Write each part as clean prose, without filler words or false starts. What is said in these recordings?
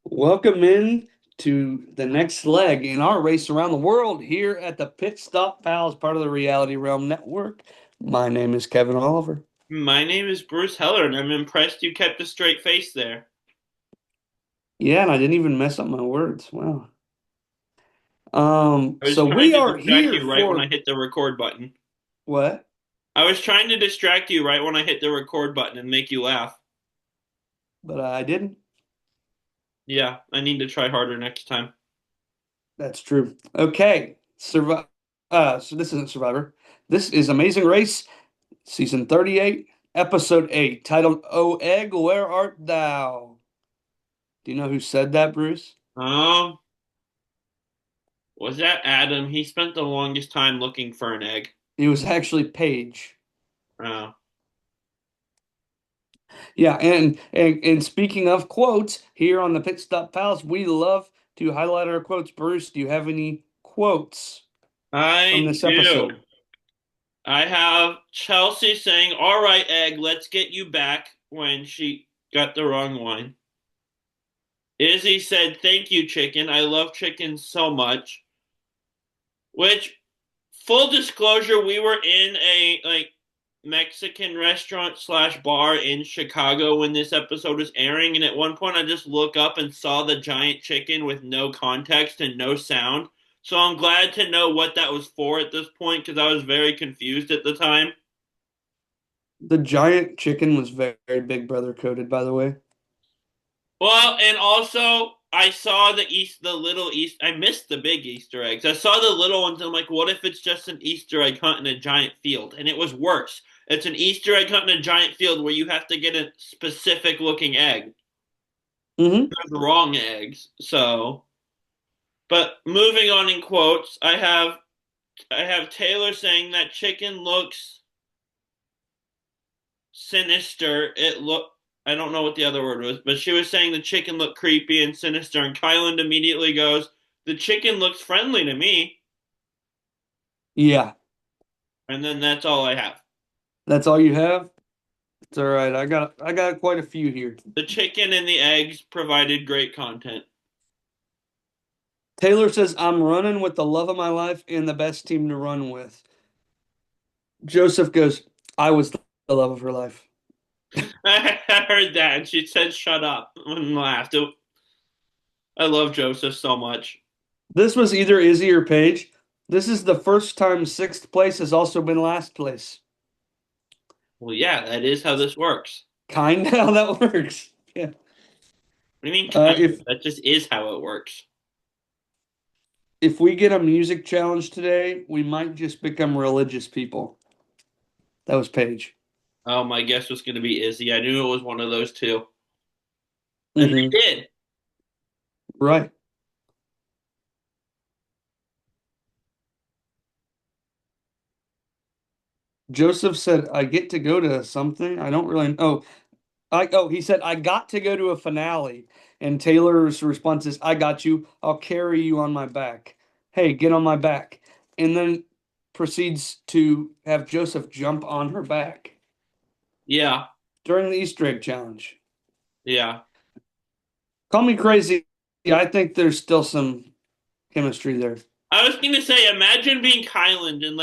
Welcome in to the next leg in our race around the world here at the Pitstop Pals, part of the Reality Realm Network. My name is Kevin Oliver. My name is Bruce Heller, and I'm impressed you kept a straight face there. Yeah, and I didn't even mess up my words. Wow. I was So trying we to are distract here you right when I for hit the record button. what? I was trying to distract you right when I hit the record button and make you laugh. But I didn't. Yeah, I need to try harder next time. That's true. Okay. So this isn't Survivor. This is Amazing Race, season 38, episode 8, titled "O Egg, Where Art Thou?" Do you know who said that, Bruce? Um, was that Adam? He spent the longest time looking for an egg. It was actually Paige. Oh. Yeah, and speaking of quotes, here on the Pit Stop Pals, we love to highlight our quotes. Bruce, do you have any quotes from I this do. episode? I have Chelsea saying, "All right, egg, let's get you back," when she got the wrong one. Izzy said, "Thank you, chicken. I love chicken so much." Which, full disclosure, we were in a Mexican restaurant slash bar in Chicago when this episode was airing, and at one point I just look up and saw the giant chicken with no context and no sound. So I'm glad to know what that was for at this point because I was very confused at the time. The giant chicken was very Big Brother coded, by the way. Well, and also I saw the little East. I missed the big Easter eggs. I saw the little ones. And I'm like, what if it's just an Easter egg hunt in a giant field? And it was worse. It's an Easter egg hunt in a giant field where you have to get a specific looking egg. Hmm. There's wrong eggs. So, but moving on in quotes, I have Taylor saying that chicken looks sinister. I don't know what the other word was, but she was saying the chicken looked creepy and sinister, and Kyland immediately goes, "The chicken looks friendly to me." Yeah, And then that's all I have. that's all you have? It's all right. I got quite a few here. The chicken and the eggs provided great content. Taylor says, I'm running with the love of my life and the best team to run with. Joseph goes, I was the love of her life. I heard that, and she said, "Shut up," and laughed. I love Joseph so much. This was either Izzy or Paige. This is the first time sixth place has also been last place. Well, yeah, that is how this works. Kind of how that works. Yeah. What do you mean, Uh, kind of? if That just is how it works. if we get a music challenge today, we might just become religious people. That was Paige. Oh, my guess was going to be Izzy. I knew it was one of those two. And Hmm. they did. Right. Joseph said, I get to go to something. I don't really know. He said, I got to go to a finale. And Taylor's response is, I got you. I'll carry you on my back. Hey, get on my back. And then proceeds to have Joseph jump on her back Yeah, during the Easter egg challenge. yeah. Call me crazy. Yeah, I think there's still some chemistry there. I was going to say, imagine being Kyland and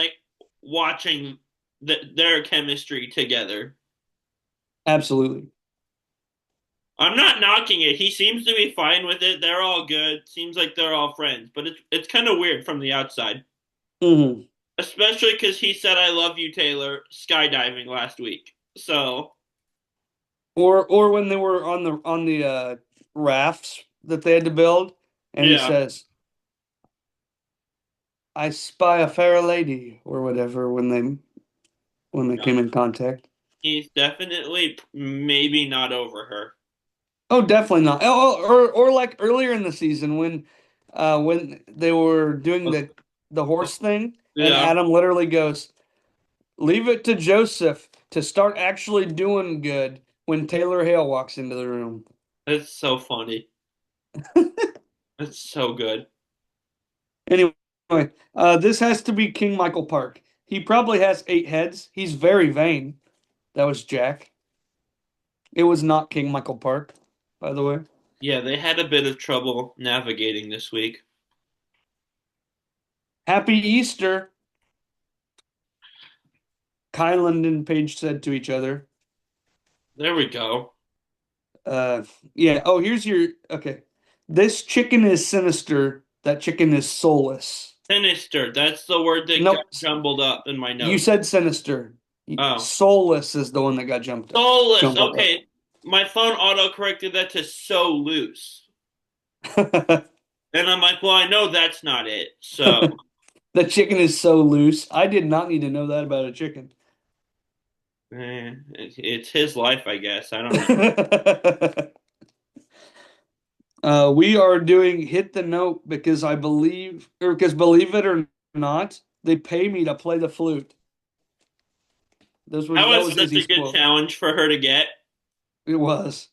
watching their chemistry together. Absolutely. I'm not knocking it. He seems to be fine with it. They're all good. Seems like they're all friends, but it's kind of weird from the outside, Hmm. especially because he said "I love you, Taylor" skydiving last week. So Or when they were on the rafts that they had to build, and he yeah, says, I spy a fair lady or whatever when they yeah. came in contact. He's definitely maybe not over her. Oh, definitely not. Or like earlier in the season when they were doing the horse thing, and Yeah, Adam literally goes, "Leave it to Joseph to start actually doing good when Taylor Hale walks into the room." it's so funny. It's so good. Anyway, this has to be King Michael Park. He probably has 8 heads. He's very vain. That was Jack. It was not King Michael Park, by the way. Yeah, they had a bit of trouble navigating this week. Happy Easter, Kylan and Paige said to each other. There we go. Uh, yeah. Oh, here's your okay. This chicken is sinister. That chicken is soulless. Sinister. That's the word that got Nope. jumbled up in my You notes. said sinister. Oh. Soulless is the one that got jumped up. Soulless. Jumbled up. Okay. My phone auto corrected that to so loose. And I'm like, well, I know that's not it. So, The chicken is so loose. I did not need to know that about a chicken. it's his life, I guess. I don't know. We are doing hit the note because I believe, or because believe it or not, they pay me to play the flute. That That was was such a Izzy's good quote. challenge for her to get. It was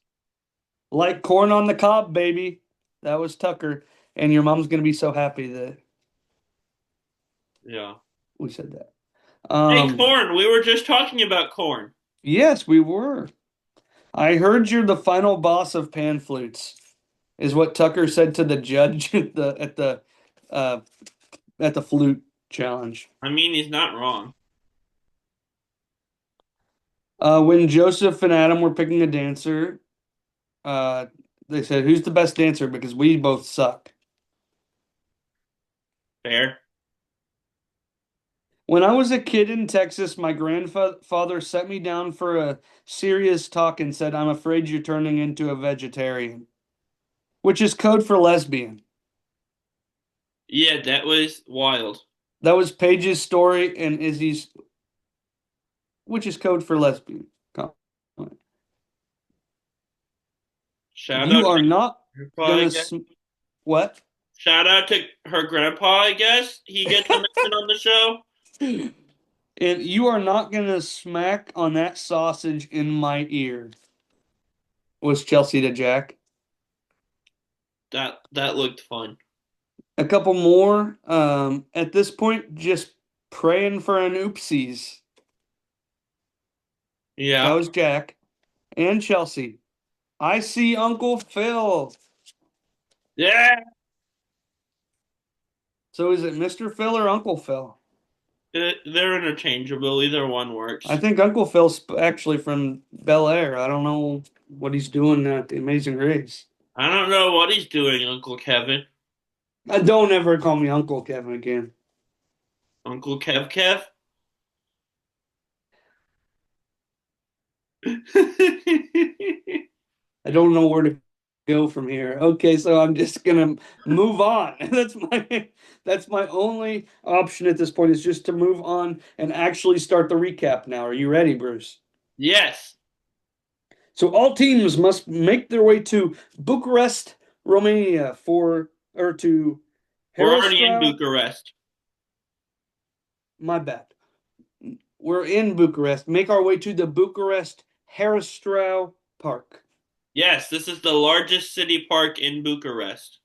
like corn on the cob, baby. That was Tucker, and your mom's gonna be so happy that Yeah. we said that. Hey, corn. We were just talking about corn. Yes, we were. I heard you're the final boss of pan flutes, is what Tucker said to the judge uh at the flute challenge. I mean, he's not wrong. When Joseph and Adam were picking a dancer, uh, they said, "Who's the best dancer?" Because we both suck. Fair. When I was a kid in Texas, my grandfather set me down for a serious talk and said, "I'm afraid you're turning into a vegetarian," which is code for lesbian. Yeah, that was wild. That was Paige's story and Izzy's, which is code for lesbian. Shout out You are to not grandpa, I gonna guess. what? Shout out to her grandpa, I guess. He gets a mention on the show. And you are not gonna smack on that sausage in my ear, was Chelsea to Jack. That looked fun. A couple more. At this point, just praying for an oopsies. That Yeah. was Jack and Chelsea. I see Uncle Phil. Yeah. So is it Mr. Phil or Uncle Phil? They're interchangeable. Either one I works. think Uncle Phil's actually from Bel Air. I don't know what he's doing at the Amazing Race. I don't know what he's doing, Uncle Kevin. Don't ever call me Uncle Kevin again. Uncle Kev Kev. I don't know where to go from here. Okay, so I'm just gonna move on. That's my only option at this point is just to move on and actually start the recap now. Are you ready, Bruce? Yes. So all teams must make their way to Bucharest, Romania for or to We're already in Herăstrău. Bucharest. My bad. We're in Bucharest. Make our way to the Bucharest Herăstrău Park. Yes, this is the largest city park in Bucharest.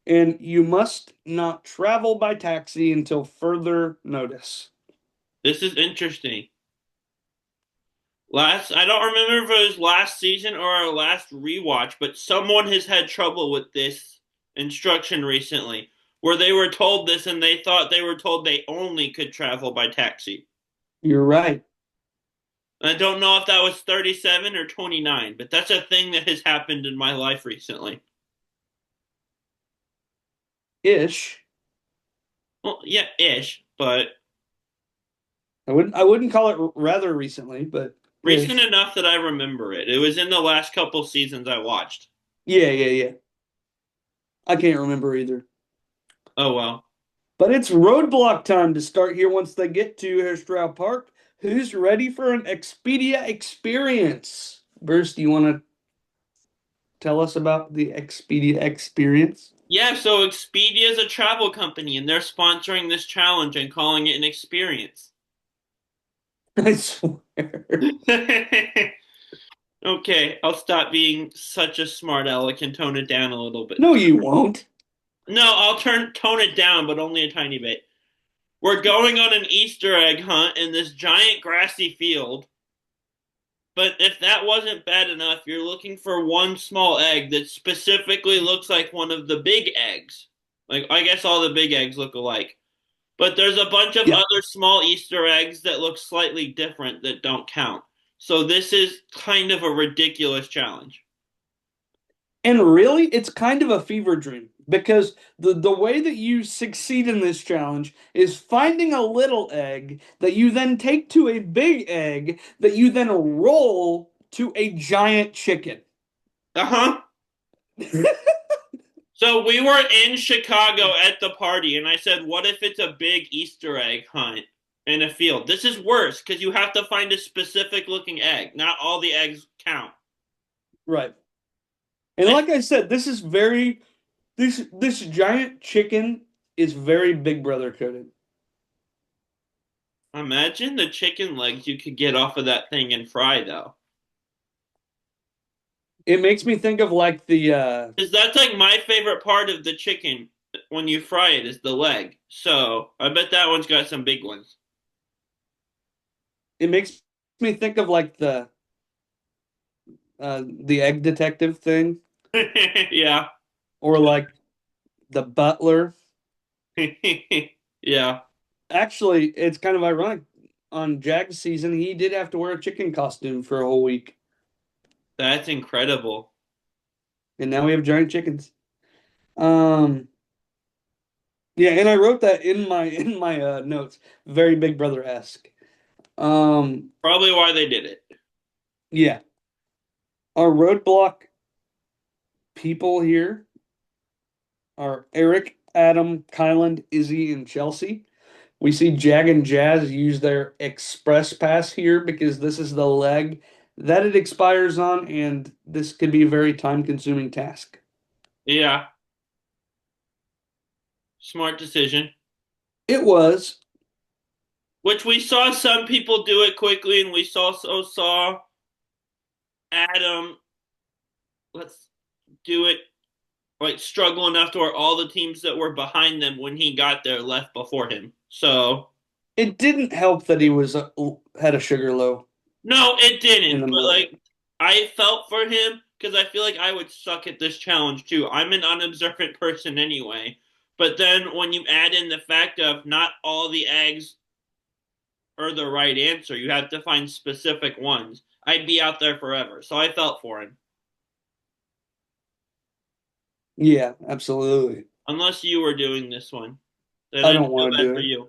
And you must not travel by taxi until further notice. This is interesting. I don't remember if it was last season or our last rewatch, but someone has had trouble with this instruction recently, where they were told this and they thought they were told they only could travel by taxi. You're right. I don't know if that was 37 or 29, but that's a thing that has happened in my life recently. Ish. Well, yeah, ish, but I wouldn't call it rather recently, but recent ish. enough that I remember it. It was in the last couple seasons I watched. Yeah, yeah, yeah. I can't remember either. Oh well. But it's roadblock time to start here once they get to Herstrau Park. Who's ready for an Expedia experience? Bruce, do you want to tell us about the Expedia experience? Yeah, so Expedia is a travel company and they're sponsoring this challenge and calling it an experience. I swear. Okay, I'll stop being such a smart aleck and tone it down a little bit. No, you won't. No, I'll tone it down, but only a tiny bit. We're going on an Easter egg hunt in this giant grassy field. But if that wasn't bad enough, you're looking for one small egg that specifically looks like one of the big eggs. Like, I guess all the big eggs look alike. But there's a bunch of Yeah. other small Easter eggs that look slightly different that don't count. So this is kind of a ridiculous challenge. And really, it's kind of a fever dream because the way that you succeed in this challenge is finding a little egg that you then take to a big egg that you then roll to a giant chicken. Uh-huh. So we were in Chicago at the party, and I said, what if it's a big Easter egg hunt in a field? This is worse because you have to find a specific looking egg. Not all the eggs count. Right. And like I said, this giant chicken is very Big Brother coded. Imagine the chicken legs you could get off of that thing and fry, though. It makes me think of like the Because that's like my favorite part of the chicken when you fry it is the leg. So I bet that one's got some big ones. it makes me think of like the egg detective thing Yeah. or like the butler. Yeah. Actually, it's kind of ironic. On Jag's season, he did have to wear a chicken costume for a whole week, That's incredible. and now we have giant chickens. Um, yeah, and I wrote that in my notes. Very Big Brother-esque. Um, Probably why they did it. yeah, our roadblock people here are Eric, Adam, Kyland, Izzy, and Chelsea. We see Jag and Jazz use their express pass here because this is the leg that it expires on, and this could be a very time-consuming task. Yeah. Smart decision. It was. Which we saw some people do it quickly, and we also saw Adam, let's do it, like struggle enough to where all the teams that were behind them when he got there left before him. So It didn't help that he was had a sugar low no, it in didn't. the But middle. like I felt for him because I feel like I would suck at this challenge too. I'm an unobservant person anyway. But then when you add in the fact of not all the eggs are the right answer, you have to find specific ones. I'd be out there forever. So I felt for him. Yeah, absolutely. Unless you were doing this one, then I I don't feel want to bad do for it. you.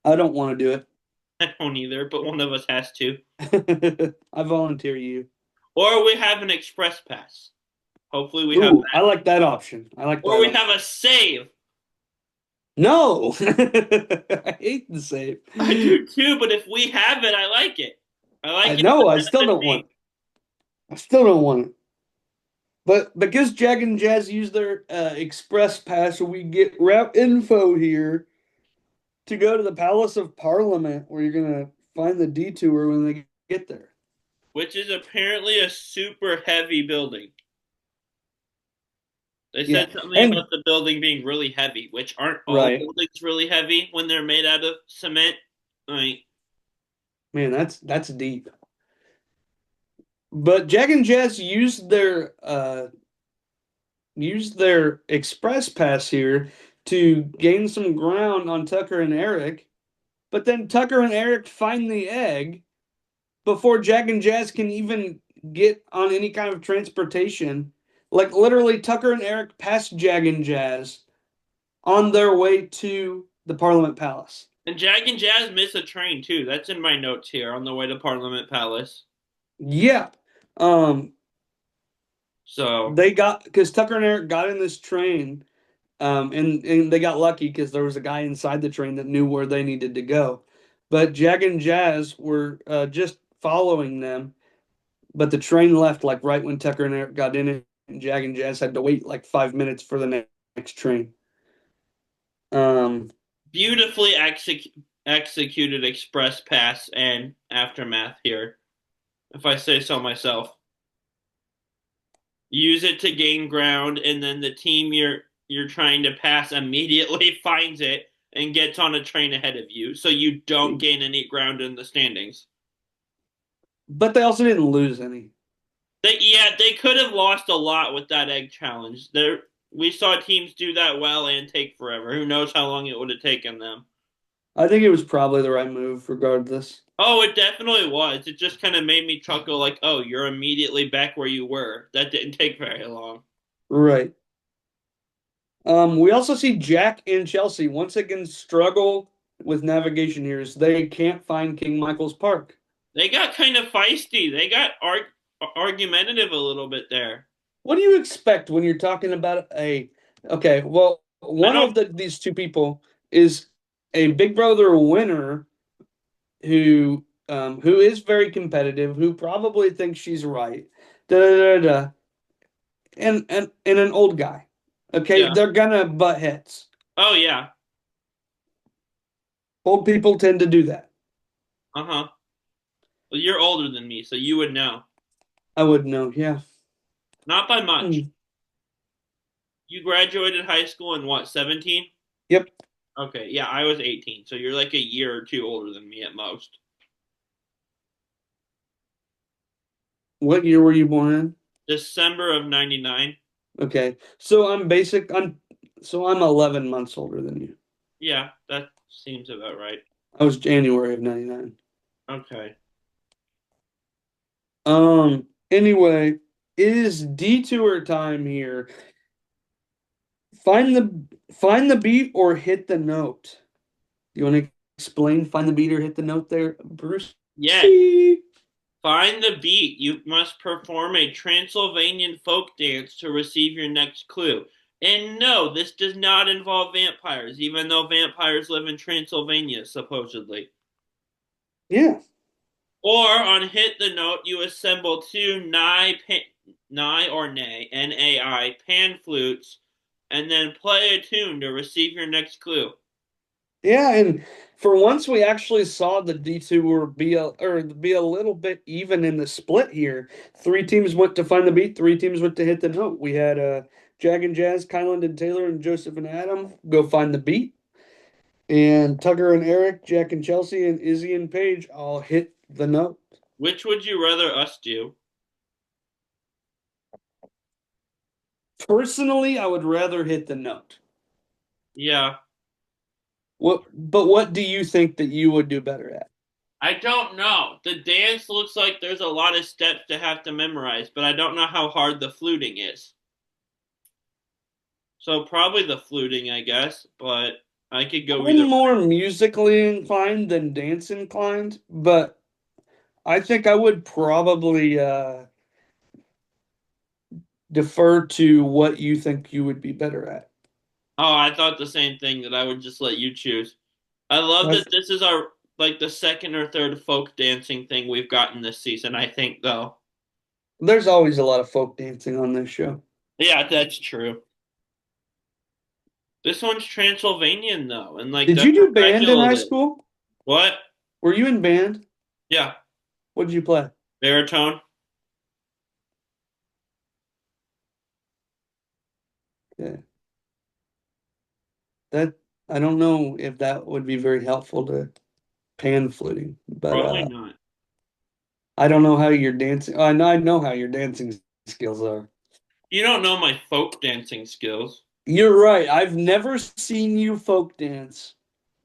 I don't want to do I don't either, but one of us has to. it. I volunteer you. Or we have an express pass. Hopefully we have Ooh, I that. like that option. I like Or that we have option. a save. No, I hate the save. I do too, but if we have it, I like it. I I like it know. better I than still the don't save. want. I still don't want it. But because Jag and Jazz use their express pass, we get route info here to go to the Palace of Parliament, where you're gonna find the detour when they get there. Which is apparently a super heavy building. They Yeah, said something about and the building being really heavy, which aren't all right, buildings really heavy when they're made out of cement? Like, man, that's deep. But Jag and Jazz used their express pass here to gain some ground on Tucker and Eric. But then Tucker and Eric find the egg before Jack and Jazz can even get on any kind of transportation. Like literally, Tucker and Eric pass Jag and Jazz on their way to the Parliament Palace. and Jag and Jazz miss a train too. That's in my notes here on the way to Parliament Palace. Yeah. Um, So they got because Tucker and Eric got in this train, and they got lucky because there was a guy inside the train that knew where they needed to go. But Jag and Jazz were just following them, but the train left like right when Tucker and Eric got in it, and Jag and Jazz had to wait like 5 minutes for the next train. Um, beautifully executed express pass and aftermath here, if I say so myself. Use it to gain ground, and then the team you're trying to pass immediately finds it and gets on a train ahead of you, so you don't gain any ground in the standings. but they also didn't lose any. They could have lost a lot with that egg challenge. We saw teams do that well and take forever. Who knows how long it would have taken them? I think it was probably the right move, regardless. Oh, it definitely was. It just kind of made me chuckle, like, oh, you're immediately back where you were. That didn't take very long. Right. We also see Jack and Chelsea once again struggle with navigation here as they can't find King Michael's Park. They got kind of feisty. They got argumentative a little bit there. What do you expect when you're talking about okay, well, I one of don't. these two people is a Big Brother winner who is very competitive, who probably thinks she's right. Da, da, da, da, and an old guy. Okay, Yeah. they're gonna butt heads. Oh yeah. Old people tend to do that. Uh-huh. Well, you're older than me, so you would know. I would know, yeah. Not by much. Hmm. You graduated high school in what, 17? Yep. Okay, yeah, I was 18, so you're like a year or two older than me at most. What year were you born in? December of 99. Okay. So I'm 11 months older than you. Yeah, that seems about right. I was January of 99. Okay. Anyway, it is detour time here. Find the beat or hit the note. You want to explain find the beat or hit the note there, Bruce? Yes. Find the beat. You must perform a Transylvanian folk dance to receive your next clue. And no, this does not involve vampires, even though vampires live in Transylvania, supposedly. Yeah. Or on hit the note, you assemble two nai or nay, N-A-I, pan flutes, and then play a tune to receive your next clue. Yeah, and for once we actually saw the detour be a little bit even in the split here. Three teams went to find the beat, three teams went to hit the note. We had Jag and Jazz, Kyland and Taylor, and Joseph and Adam go find the beat. And Tucker and Eric, Jack and Chelsea, and Izzy and Paige all hit the note. Which would you rather us do? Personally, I would rather hit the note. Yeah, But what do you think that you would do better at? I don't know. The dance looks like there's a lot of steps to have to memorize, but I don't know how hard the fluting is. So probably the fluting, I guess, but I could go I'm either. more musically inclined than dance inclined, but I think I would probably defer to what you think you would be better at. Oh, I thought the same thing that I would just let you choose. I love that That's, this is our like the second or third folk dancing thing we've gotten this season, I think though. there's always a lot of folk dancing on this show. Yeah, that's true. This one's Transylvanian though, and like Did that's you where do band in Dracula high lived. school? What? Were you in band? Yeah, What did you play? baritone. Yeah. That I don't know if that would be very helpful to pan fluting, but Probably not. I don't know how your dancing. I know how your dancing skills are. You don't know my folk dancing skills. You're right. I've never seen you folk dance.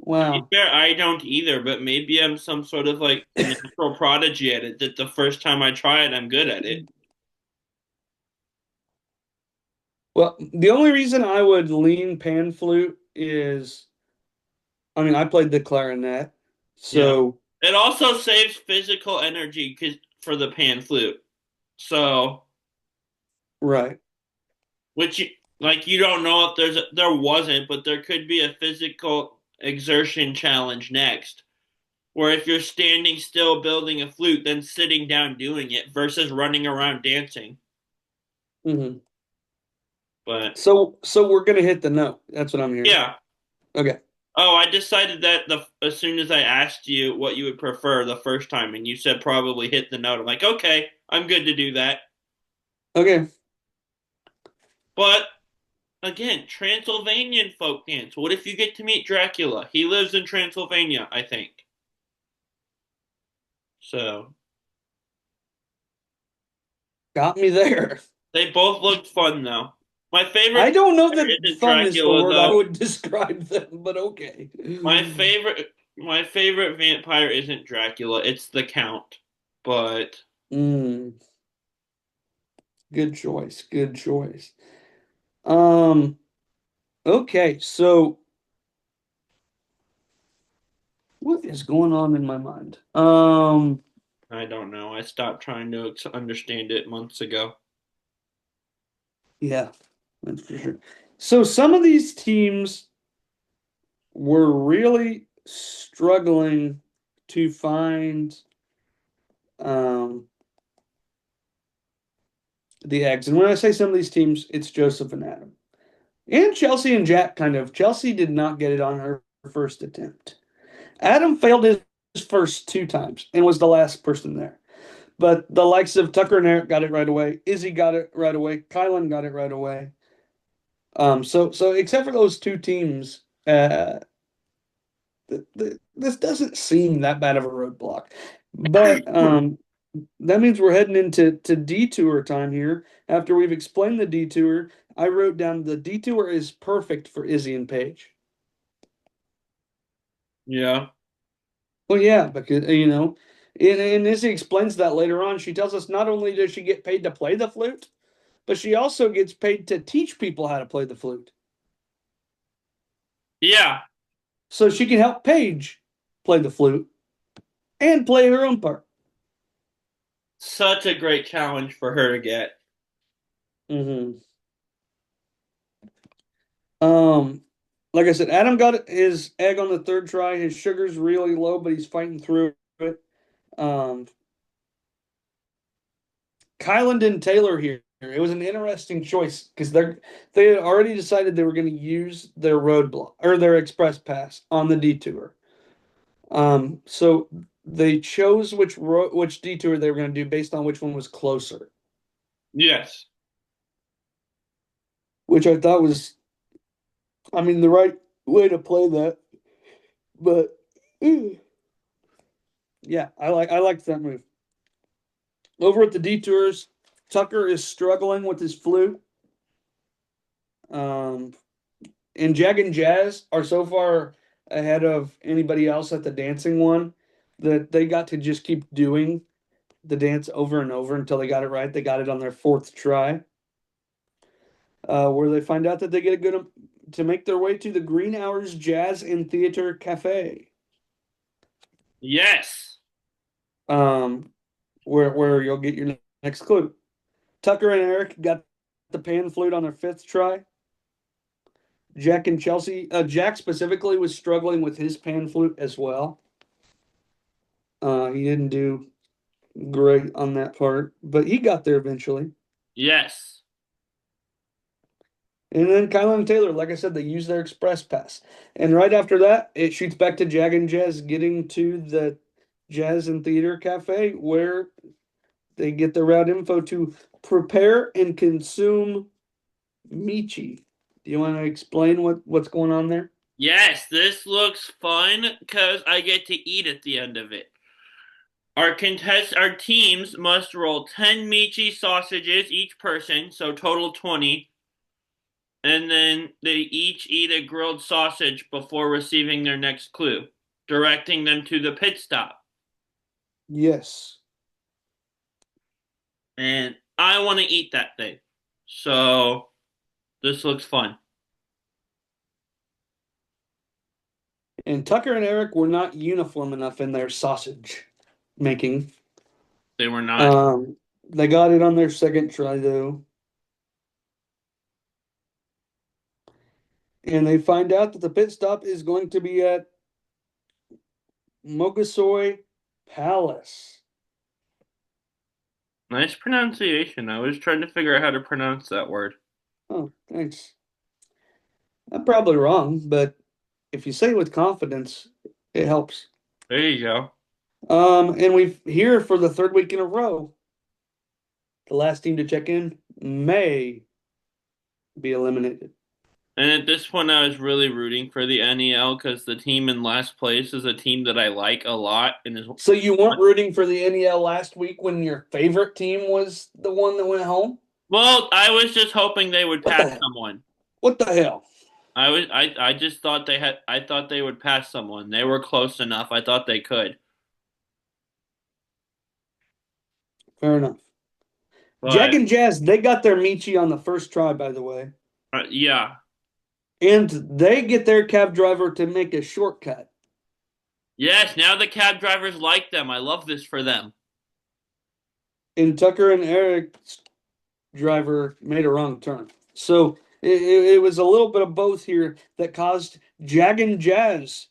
To be Wow. fair, I don't either, but maybe I'm some sort of like natural prodigy at it that the first time I try it, I'm good at it. Well, the only reason I would lean pan flute is, I mean, I played the clarinet, Yeah. so It also saves physical energy for the pan flute. So, right. which like you don't know if there wasn't, but there could be a physical exertion challenge next. Where if you're standing still building a flute, then sitting down doing it versus running around dancing. Hmm. But So we're gonna hit the note. That's what I'm hearing. yeah. Okay. Oh, I decided that as soon as I asked you what you would prefer the first time, and you said probably hit the note. I'm like, okay, I'm good to do that. Okay. But again, Transylvanian folk dance. What if you get to meet Dracula? He lives in Transylvania, I think. So Got me there. They both looked fun though. My I favorite don't know vampire that isn't fun is the Dracula word I though. would describe them, but okay. My favorite vampire isn't Dracula, it's the Count. But Mm, good choice. Good choice. Um, okay, so what is going on in my mind? I don't know. I stopped trying to understand it months ago. Yeah, that's for sure. So some of these teams were really struggling to find um the eggs. And when I say some of these teams, it's Joseph and Adam. And Chelsea and Jack kind of. Chelsea did not get it on her first attempt. Adam failed his first two times and was the last person there. But the likes of Tucker and Eric got it right away. Izzy got it right away. Kylan got it right away. So except for those two teams, this doesn't seem that bad of a roadblock. But that means we're heading into detour time here. After we've explained the detour, I wrote down the detour is perfect for Izzy and Paige. Yeah. Well, yeah, because and Izzy explains that later on. She tells us not only does she get paid to play the flute, but she also gets paid to teach people how to play the flute. Yeah. So she can help Paige play the flute and play her own part. Such a great challenge for her to get. Hmm. Um, like I said, Adam got his egg on the third try. His sugar's really low, but he's fighting through it. Um, Kylan and Taylor here. It was an interesting choice because they had already decided they were going to use their roadblock or their express pass on the detour. So they chose which detour they were going to do based on which one was closer, Yes. which I thought was, I mean, the right way to play that. But yeah, I liked that move. Over at the detours, Tucker is struggling with his flute. Um, and Jag and Jazz are so far ahead of anybody else at the dancing one that they got to just keep doing the dance over and over until they got it right. They got it on their fourth try, where they find out that they get a good to make their way to the Green Hours Jazz and Theater Cafe, Yes. um, where you'll get your next clue. Tucker and Eric got the pan flute on their fifth try. Jack and Chelsea, Jack specifically was struggling with his pan flute as well. He didn't do great on that part, but he got there eventually. Yes. And then Kylan and Taylor, like I said, they use their express pass. And right after that, it shoots back to Jag and Jazz getting to the Jazz and Theater Cafe where they get the route info to prepare and consume Michi. Do you want to explain what's going on there? Yes, this looks fun because I get to eat at the end of it. Our teams must roll 10 Michi sausages each person, so total 20, and then they each eat a grilled sausage before receiving their next clue, directing them to the pit stop. Yes. And I want to eat that thing. So this looks fun. And Tucker and Eric were not uniform enough in their sausage making. They were not. They got it on their second try though. And they find out that the pit stop is going to be at Mogasoy Palace. Nice pronunciation. I was trying to figure out how to pronounce that word. Oh, thanks. I'm probably wrong, but if you say it with confidence, it helps. There you go. And we've here for the third week in a row. The last team to check in may be eliminated. And at this point, I was really rooting for the NEL because the team in last place is a team that I like a lot and is. So you weren't rooting for the NEL last week when your favorite team was the one that went home? Well, I was just hoping they would What pass the hell? someone. What the hell? I just thought I thought they would pass someone. They were close enough. I thought they could. Fair enough. Jack But and Jazz, they got their Michi on the first try, by the way. yeah. And they get their cab driver to make a shortcut. Yes, now the cab drivers like them. I love this for them. And Tucker and Eric's driver made a wrong turn. So it was a little bit of both here that caused Jag and Jazz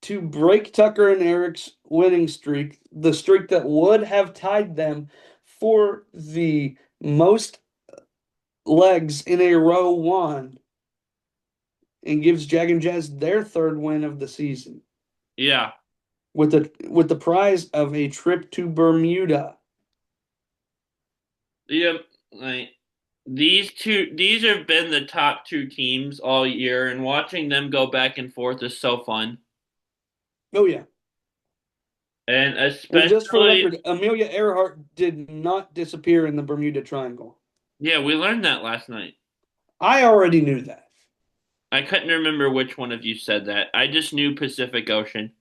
to break Tucker and Eric's winning streak, the streak that would have tied them for the most legs in a row won, and gives Jag and Jazz their third win of the season Yeah. with the prize of a trip to Bermuda. Yeah, like these have been the top two teams all year, and watching them go back and forth is so fun. Oh yeah. And And just for the especially, record, Amelia Earhart did not disappear in the Bermuda Triangle. yeah, we learned that last night. I already knew that. I couldn't remember which one of you said that. I just knew Pacific Ocean.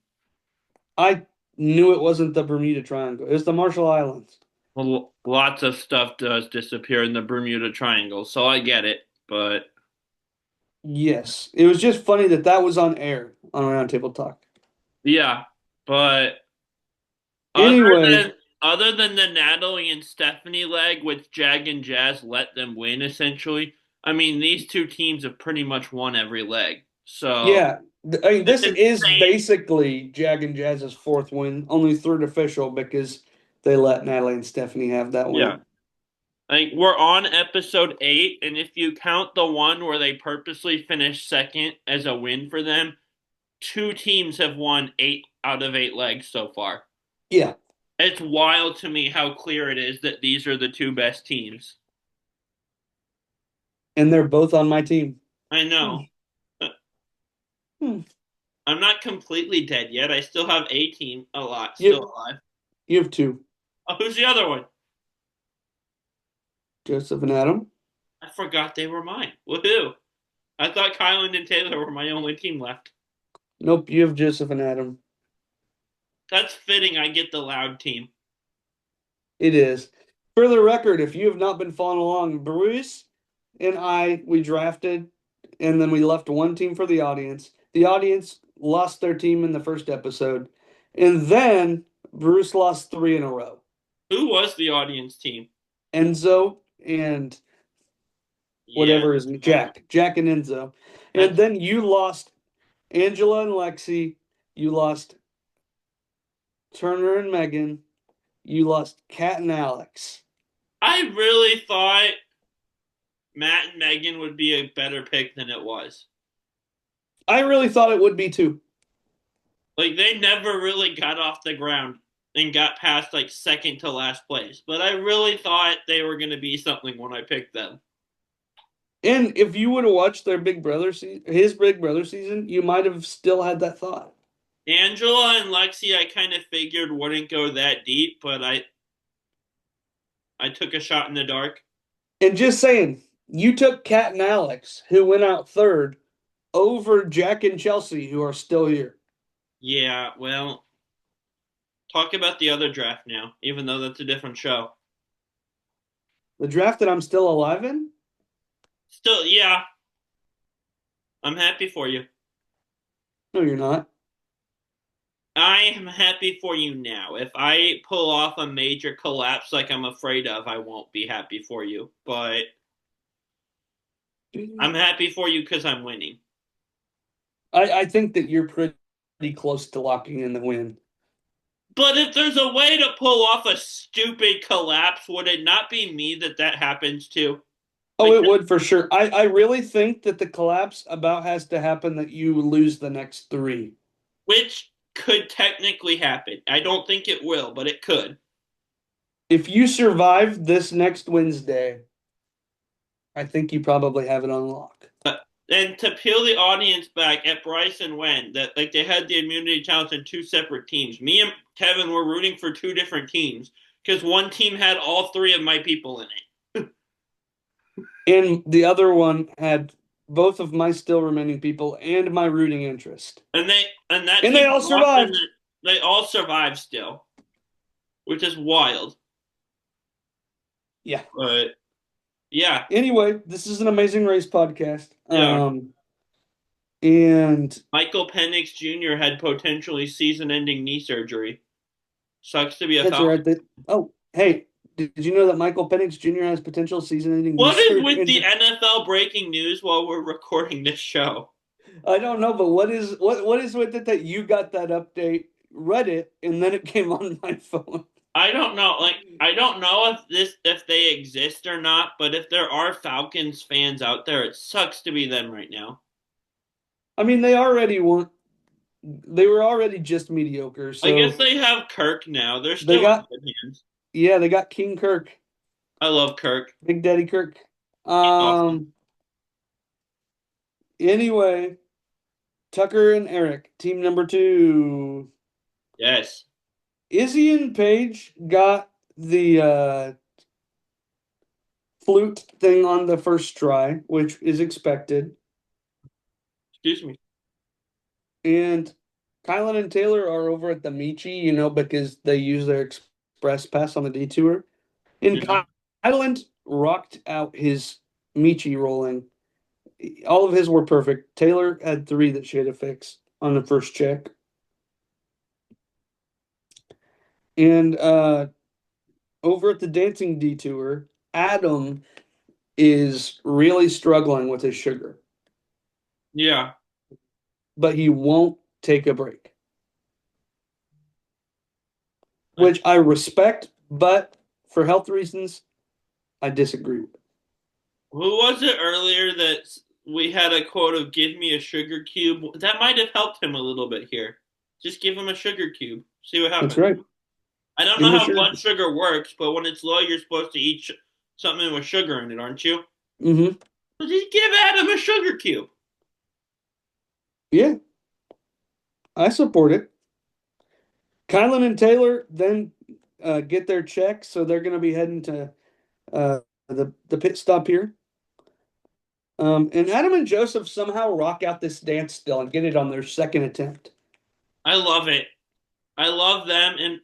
I knew it wasn't the Bermuda Triangle. It was the Marshall Islands. Well, lots of stuff does disappear in the Bermuda Triangle, so I get it. But Yes. It was just funny that that was on air on Roundtable Talk. yeah, but other Anyway, than other than the Natalie and Stephanie leg, which Jag and Jazz let them win essentially, I mean these two teams have pretty much won every leg. So yeah. I mean, it's this is insane. basically Jag and Jazz's fourth win, only third official because they let Natalie and Stephanie have that Yeah. win. Like we're on episode 8, and if you count the one where they purposely finished second as a win for them, two teams have won 8 out of 8 legs so far. Yeah. It's wild to me how clear it is that these are the two best teams. And they're both on my team. I Hmm. know. Hmm. I'm not completely dead yet. I still have a team a lot still You, alive. you have two, Oh, who's the other one? Joseph and Adam. I forgot they were mine. Woohoo! I thought Kylan and Taylor were my only team left. Nope, you have Joseph and Adam. That's fitting. I get the loud team. It is. For the record, if you have not been following along, Bruce and I, we drafted and then we left one team for the audience. The audience lost their team in the first episode. And then Bruce lost three in a row. Who was the audience team? Enzo and Yeah, whatever is Jack and Enzo. And that's. then you lost Angela and Lexi. You lost Turner and Megan. You lost Kat and Alex. I really thought Matt and Megan would be a better pick than it was. I really thought it would be too. Like they never really got off the ground and got past like second to last place. But I really thought they were going to be something when I picked them. And if you would have watched their Big Brother his Big Brother season, you might have still had that thought. Angela and Lexi, I kind of figured wouldn't go that deep, but I took a shot in the dark. And just saying, you took Kat and Alex, who went out third, over Jack and Chelsea, who are still here. Yeah, well, talk about the other draft now, even though that's a different show. The draft that I'm still alive in? Still, yeah, I'm happy for you. No, you're not. I am happy for you now. If I pull off a major collapse like I'm afraid of, I won't be happy for you. But I'm happy for you because I'm winning. I think that you're pretty close to locking in the win. But if there's a way to pull off a stupid collapse, would it not be me that happens to? Oh, Like, it would for sure. I really think that the collapse about has to happen that you lose the next three. which could technically happen. I don't think it will, but it could. If you survive this next Wednesday, I think you probably have it on lock. And to peel the audience back at Bryce and Wen, that like they had the immunity challenge in two separate teams. Me and Kevin were rooting for two different teams because one team had all three of my people in it. And the other one had both of my still remaining people and my rooting interest. And that And they team all lost and survived. they all survived still, which is wild. Yeah. But yeah, Anyway, this is an Amazing Race podcast. yeah. And Michael Penix Jr. had potentially season-ending knee surgery. Sucks to be a that's all Falcon. right. Oh, hey, did you know that Michael Penix Jr. has potential season-ending knee What is surgery? with the NFL breaking news while we're recording this show? I don't know, but what is with it that you got that update, read it, and then it came on my phone? I don't know. Like, I don't know if they exist or not, but if there are Falcons fans out there, it sucks to be them right now. I mean, they were already just mediocre, I guess so they have Kirk now. They're they still in got good hands. yeah, they got King Kirk, I love Kirk. Big Daddy Kirk. He's awesome. Um, anyway, Tucker and Eric, team number two. Yes. Izzy and Paige got the flute thing on the first try, which is expected. Excuse me. And Kylan and Taylor are over at the Michi, because they use their express pass on the detour. And Yeah. Kylan rocked out his Michi rolling. All of his were perfect. Taylor had three that she had to fix on the first check. And over at the dancing detour, Adam is really struggling with his sugar, Yeah. but he won't take a break, I, which I respect, but for health reasons, I disagree with. who was it earlier that we had a quote of "Give me a sugar cube"? That might have helped him a little bit here. Just give him a sugar cube. See what That's happens. right. I don't Give know him a how sugar. blood sugar works, but when it's low, you're supposed to eat something with sugar in it, aren't you? Mm-hmm. So just give Adam a sugar cube. Yeah, I support it. Kylan and Taylor then get their check, so they're going to be heading to the pit stop here. And Adam and Joseph somehow rock out this dance still and get it on their second attempt. I love it. I love them and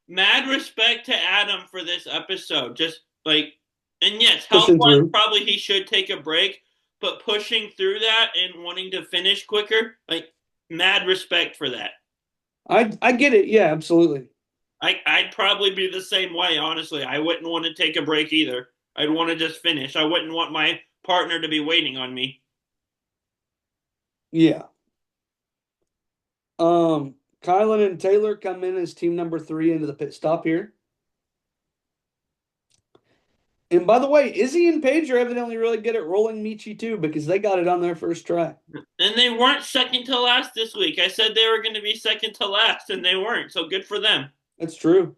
mad respect to Adam for this episode. Just like, and yes, health Pushing wise, through. probably he should take a break, but pushing through that and wanting to finish quicker, like, mad respect for that. I get it. Yeah, absolutely. I'd probably be the same way, honestly. I wouldn't want to take a break either. I'd want to just finish. I wouldn't want my partner to be waiting on me. Yeah. Kylan and Taylor come in as team number three into the pit stop here. And by the way, Izzy and Paige are evidently really good at rolling Michi too, because they got it on their first try. And they weren't second to last this week. I said they were going to be second to last, and they weren't. So good for them. That's true.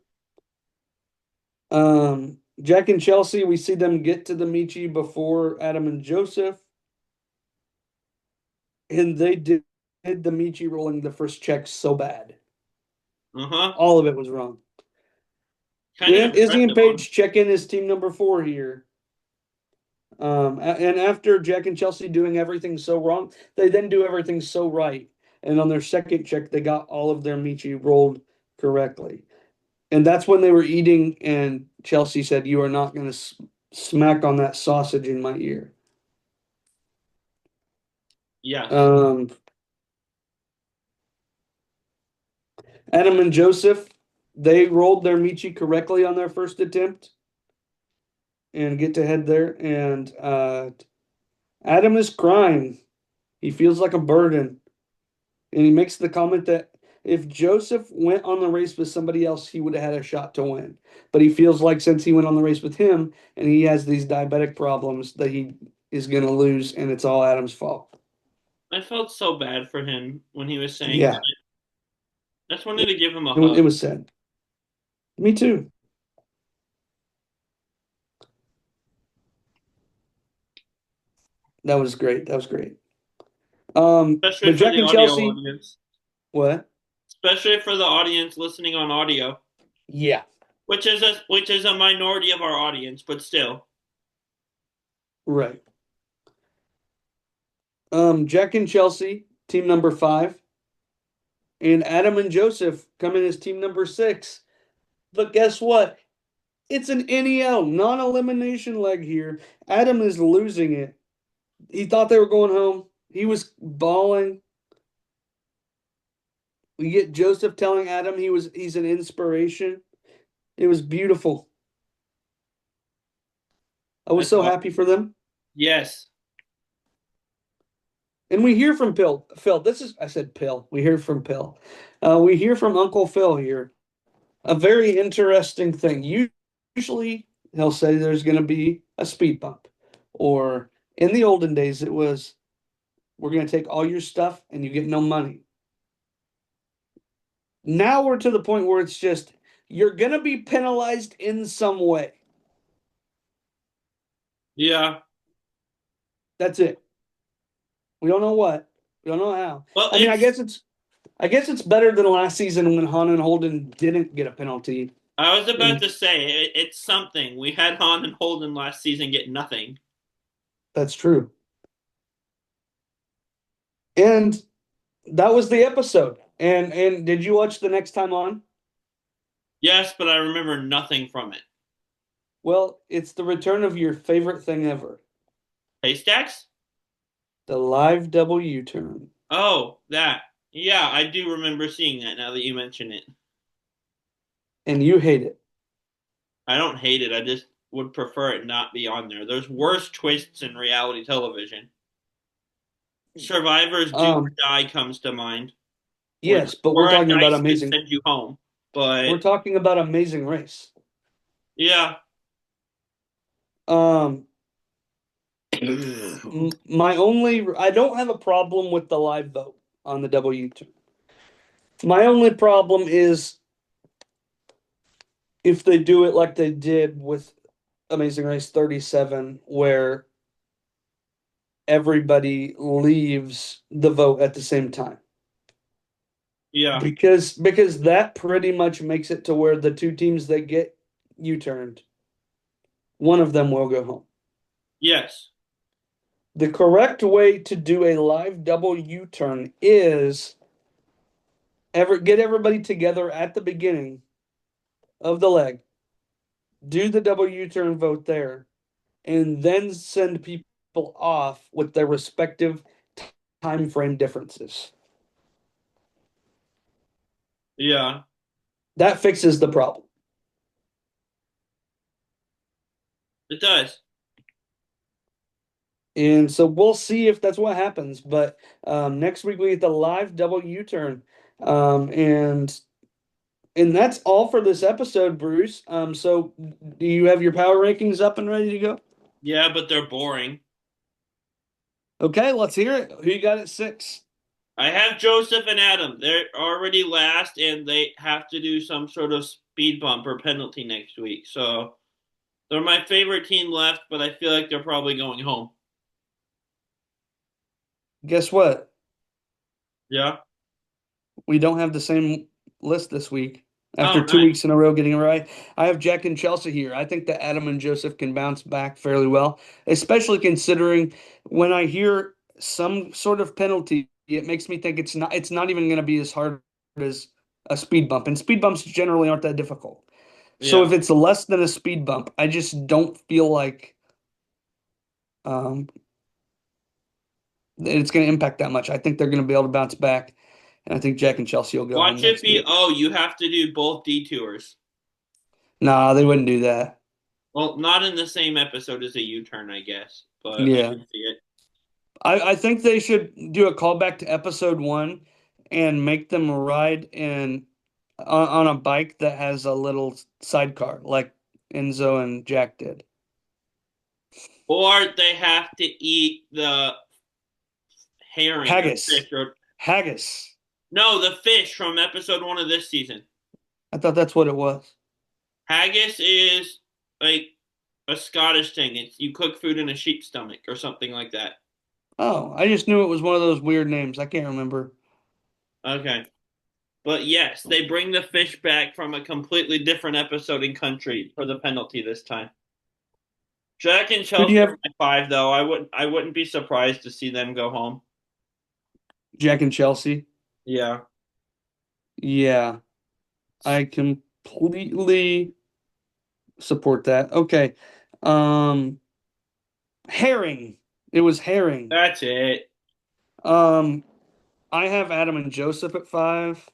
Jack and Chelsea, we see them get to the Michi before Adam and Joseph. And they did the Michi rolling the first check so bad. Uh huh. All of it was wrong. Kind of And Izzy and impressive, honestly. Paige check in as team number four here. And after Jack and Chelsea doing everything so wrong, they then do everything so right. And on their second check, they got all of their Michi rolled correctly. And that's when they were eating, and Chelsea said, "You are not going to smack on that sausage in my ear." Yes. Um, Adam and Joseph, they rolled their Michi correctly on their first attempt and get to head there. And Adam is crying. He feels like a burden. And he makes the comment that if Joseph went on the race with somebody else, he would have had a shot to win. But he feels like since he went on the race with him and he has these diabetic problems, that he is going to lose, and it's all Adam's fault. I felt so bad for him when he was saying that. Yeah, I just wanted to give him a it hug. was sad. Me too. That was great. That was great. Especially But for Jack the and audio Chelsea, audience. what? Especially for the audience listening on audio, Yeah, which is a minority of our audience, but still. right. Jack and Chelsea, team number 5, and Adam and Joseph come in as team number 6. But guess what? It's an NEL, non-elimination leg here. Adam is losing it. He thought they were going home. He was bawling. We get Joseph telling Adam he's an inspiration. It was beautiful. I was That's so all. happy for them. Yes. And we hear from Phil. This is I said Pill. We hear from Pill. We hear from Uncle Phil here. A very interesting thing. Usually he'll say there's going to be a speed bump, or in the olden days it was we're going to take all your stuff and you get no money. Now we're to the point where it's just you're going to be penalized in some way. Yeah. That's it. We don't know what. We don't know how. Well, I mean, I guess it's better than last season when Han and Holden didn't get a penalty. I was about And to say it's something. We had Han and Holden last season get nothing. that's true. And that was the episode. And did you watch the next time on? Yes, but I remember nothing from it. Well, it's the return of your favorite thing ever, Haystacks? the live double U-turn. Oh, that. Yeah, I do remember seeing that now that you mention it. And you hate it. I don't hate it. I just would prefer it not be on there. There's worse twists in reality television. Survivor's Do or Um, Die comes to mind, where yes, but we're where a talking about dice could amazing. send you home. But We're talking about Amazing Race. yeah, Um, my only I don't have a problem with the live vote on the double U-turn. My only problem is if they do it like they did with Amazing Race 37, where everybody leaves the vote at the same time. yeah, Because that pretty much makes it to where the two teams that get U-turned, one of them will go home. yes, The correct way to do a live double U-turn is get everybody together at the beginning of the leg, do the double U-turn vote there, and then send people off with their respective time frame differences. yeah. That fixes the problem. It does. And so we'll see if that's what happens. But next week we get the live double U-turn. Um, and and that's all for this episode, Bruce. So do you have your power rankings up and ready to go? Yeah, but they're boring. Okay, let's hear it. Who you got at 6? I have Joseph and Adam. They're already last, and they have to do some sort of speed bump or penalty next week. So they're my favorite team left, but I feel like they're probably going home. Guess what? Yeah. We don't have the same list this week. Oh, After two nice. weeks in a row getting it right, I have Jack and Chelsea here. I think that Adam and Joseph can bounce back fairly well, especially considering when I hear some sort of penalty, it makes me think it's not even going to be as hard as a speed bump. And speed bumps generally aren't that difficult. So if Yeah. it's less than a speed bump, I just don't feel like um, it's going to impact that much. I think they're going to be able to bounce back, and I think Jack and Chelsea will go home Watch it next be, week. oh, you have to do both detours. Nah, they wouldn't do that. Well, not in the same episode as a U-turn, I guess, but I Yeah. can see it. I think they should do a callback to episode 1 and make them ride on a bike that has a little sidecar like Enzo and Jack did. Or they have to eat the herring or Haggis. fish or Haggis. no, the fish from episode 1 of this season. I thought that's what it was. Haggis is like a Scottish thing. It's you cook food in a sheep's stomach or something like that. Oh, I just knew it was one of those weird names. I can't remember. Okay. But yes, they bring the fish back from a completely different episode in country for the penalty this time. Jack and Who do Chelsea you are have? my five, though. I wouldn't be surprised to see them go home. Jack and Chelsea. Yeah. Yeah, I completely support that. Okay. Um, Herring. It was Herring. That's it. Um, I have Adam and Joseph at 5.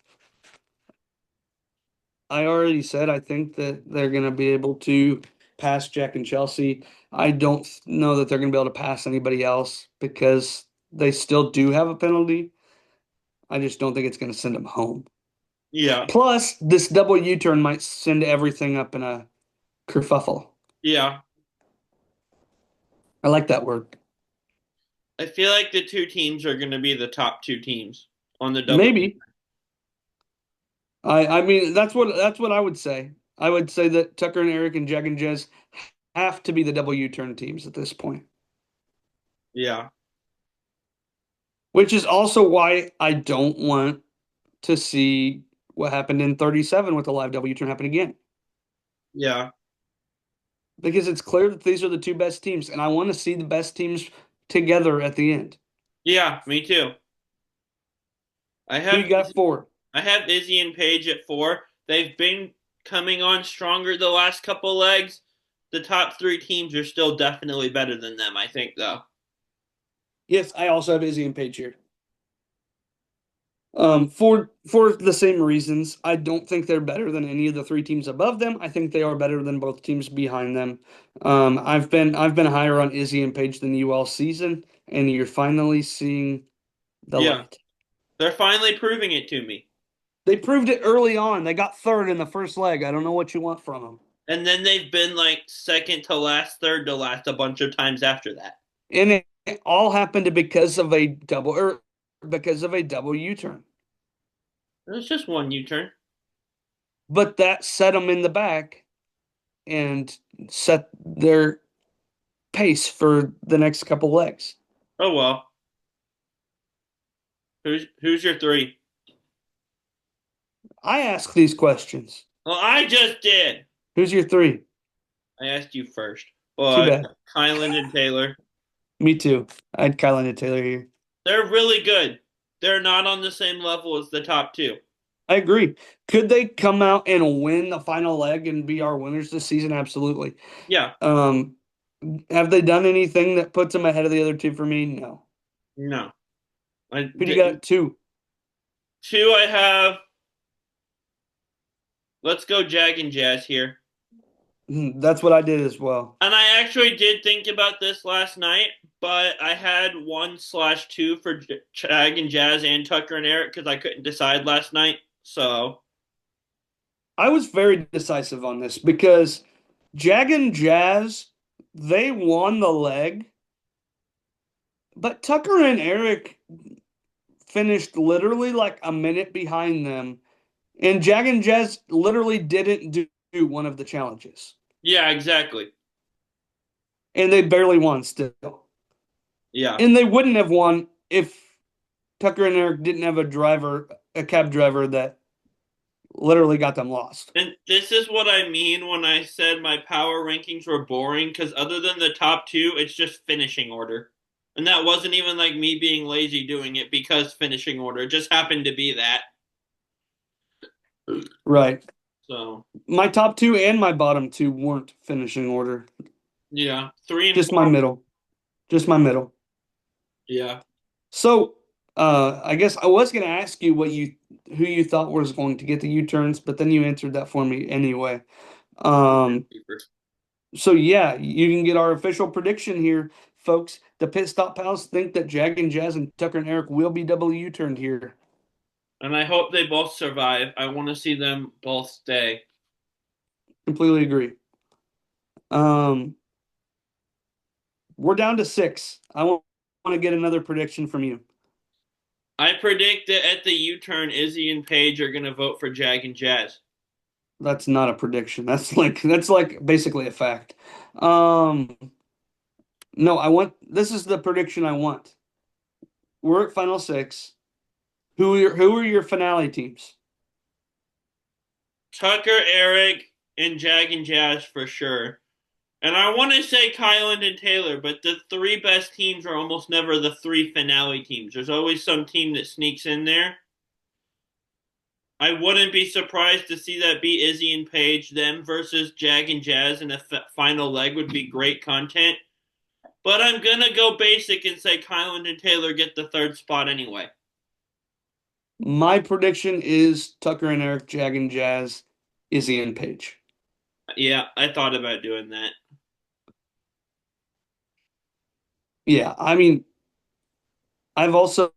I already said I think that they're going to be able to pass Jack and Chelsea. I don't know that they're going to be able to pass anybody else because they still do have a penalty. I just don't think it's going to send them home. Yeah. Plus, this double U-turn might send everything up in a kerfuffle. Yeah. I like that word. I feel like the two teams are going to be the top two teams on the double. Maybe. I mean that's what I would say. I would say that Tucker and Eric and Jack and Jez have to be the double U-turn teams at this point. Yeah. Which is also why I don't want to see what happened in 37 with the live double U-turn happen again. Yeah. Because it's clear that these are the two best teams, and I want to see the best teams together at the end. Yeah, me too. I Who you have got for? I have Izzy and Paige at four. They've been coming on stronger the last couple legs. The top three teams are still definitely better than them, I think, though. Yes, I also have Izzy and Paige here. For the same reasons, I don't think they're better than any of the three teams above them. I think they are better than both teams behind them. I've been higher on Izzy and Paige than you all season, and you're finally seeing the Yeah. light. They're finally proving it to me. They proved it early on. They got third in the first leg. I don't know what you want from them. And then they've been like second to last, third to last a bunch of times after that. And it all happened because of a double U-turn. It was just one U turn. But that set them in the back and set their pace for the next couple legs. Oh well. Who's your three? I ask these questions. Well, I just did. Who's your three? I asked you first. Too But bad. Kylan and Taylor. Me too. I had Kylan and Taylor here. They're really good. They're not on the same level as the top two. I agree. Could they come out and win the final leg and be our winners this season? Absolutely. Yeah. Um, have they done anything that puts them ahead of the other two for me? No. No. I Who do you got at two? two I have. Let's go Jag and Jazz here. That's what I did as well. And I actually did think about this last night, but I had 1/2 for Jag and Jazz and Tucker and Eric because I couldn't decide last night. So I was very decisive on this because Jag and Jazz, they won the leg, but Tucker and Eric finished literally like a minute behind them, and Jag and Jazz literally didn't do one of the challenges, yeah, exactly. and they barely won still. Yeah. And they wouldn't have won if Tucker and Eric didn't have a cab driver that literally got them lost. And this is what I mean when I said my power rankings were boring, because other than the top two, it's just finishing order. And that wasn't even like me being lazy doing it because finishing order. It just happened to be that. Right. So, My top two and my bottom two weren't finishing order. yeah. Three and Just my four. middle. Just my middle. Yeah. So, I guess I was going to ask you who you thought was going to get the U-turns, but then you answered that for me anyway. Um, so yeah, you can get our official prediction here, folks. The Pitstop Pals think that Jag and Jazz and Tucker and Eric will be double U-turned here. And I hope they both survive. I want to see them both stay. Completely agree. Um, we're down to 6. I want to get another prediction from you. I predict that at the U-turn, Izzy and Paige are going to vote for Jag and Jazz. That's not a prediction. That's like basically a fact. No, this is the prediction I want. we're at final six. Who are your finale teams? Tucker, Eric, and Jag and Jazz for sure. And I want to say Kyland and Taylor, but the three best teams are almost never the three finale teams. There's always some team that sneaks in there. I wouldn't be surprised to see that be Izzy and Paige. Them versus Jag and Jazz in a final leg would be great content. But I'm going to go basic and say Kyland and Taylor get the third spot anyway. My prediction is Tucker and Eric, Jag and Jazz, Izzy and Paige. Yeah, I thought about doing that. Yeah, I mean, I've also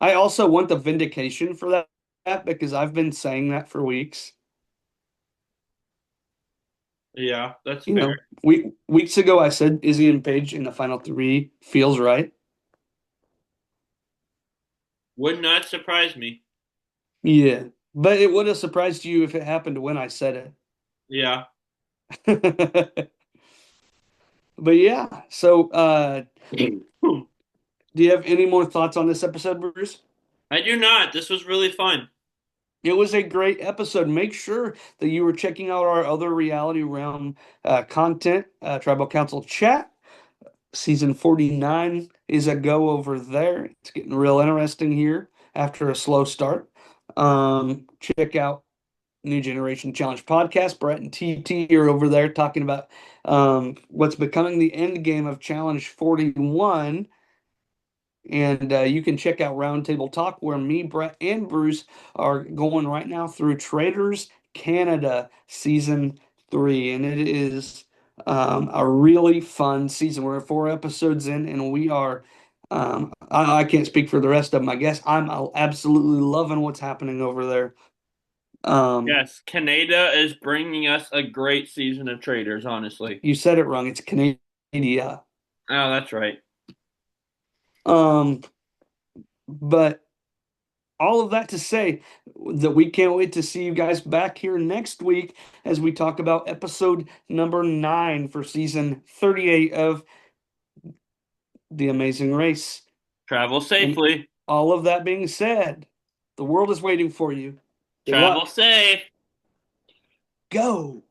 I also want the vindication for that because I've been saying that for weeks. Yeah, that's You fair. know, weeks ago I said Izzy and Paige in the final three feels right. Would not surprise me. Yeah, but it would have surprised you if it happened when I said Yeah. it. But yeah, so do you have any more thoughts on this episode, Bruce? I do not. This was really fun. It was a great episode. Make sure that you were checking out our other Reality Realm content, Tribal Council chat. Season 49 is a go over there. It's getting real interesting here after a slow start. Check out New Generation Challenge podcast. Brett and TT are over there talking about what's becoming the end game of Challenge 41. And you can check out Roundtable Talk, where me, Brett, and Bruce are going right now through Traders Canada Season 3. And it is a really fun season. We're 4 episodes in, and we are, I can't speak for the rest of them. I guess I'm absolutely loving what's happening over there. Um, Yes, Canada is bringing us a great season of traders, honestly. you said it wrong. It's Canada. Oh, that's right. Um, but all of that to say that we can't wait to see you guys back here next week as we talk about episode number 9 for season 38 of The Amazing Race. Travel And safely. all of that being said, the world is waiting for you. Good Travel luck. safe. Go.